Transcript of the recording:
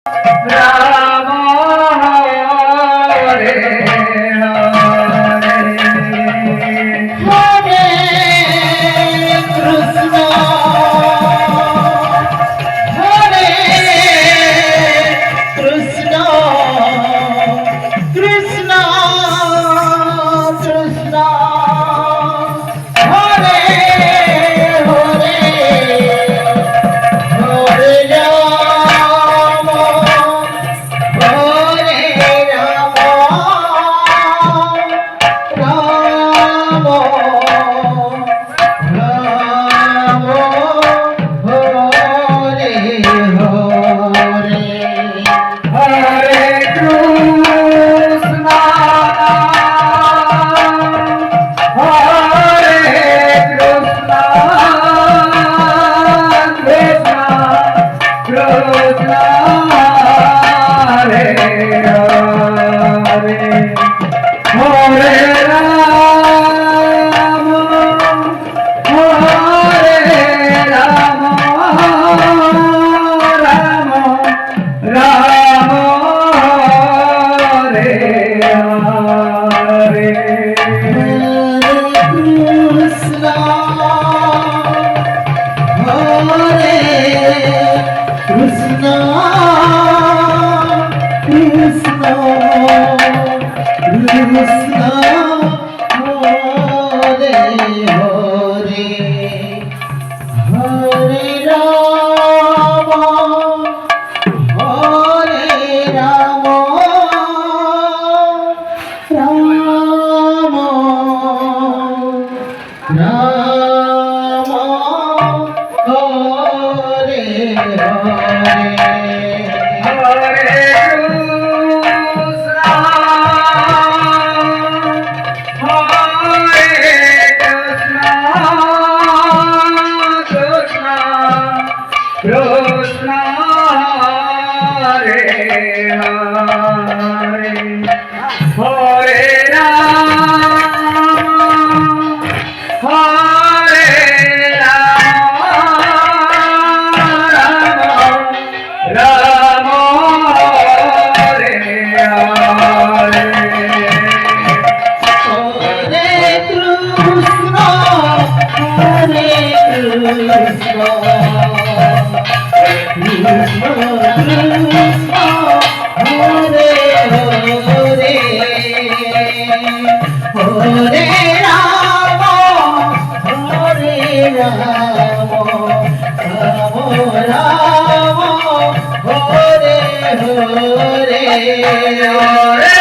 Ram Hare Hare Krishna Hare Krishna Krishna Krishna Hare Hare Hare Ram Hare Ram Ram Ram Hare Hare Hare Krishna Hare Krishna Krishna Krishna Hare Hare Hare Ram Hare Ram Ram Ram Hare Hare Krishna Hare Krishna Krishna Krishna Hare Hare Hare Ram Hare Ram Ram Ram Hare Hare Hare Krishna Hare Krishna Krishna Krishna Hare Hare Hare Ram Hare Ram Ram Hare Hare Hare Krishna Hare Krishna Krishna Krishna Hare Hare Hare Ram Hare Ram Ram Ram Hare Hare Hare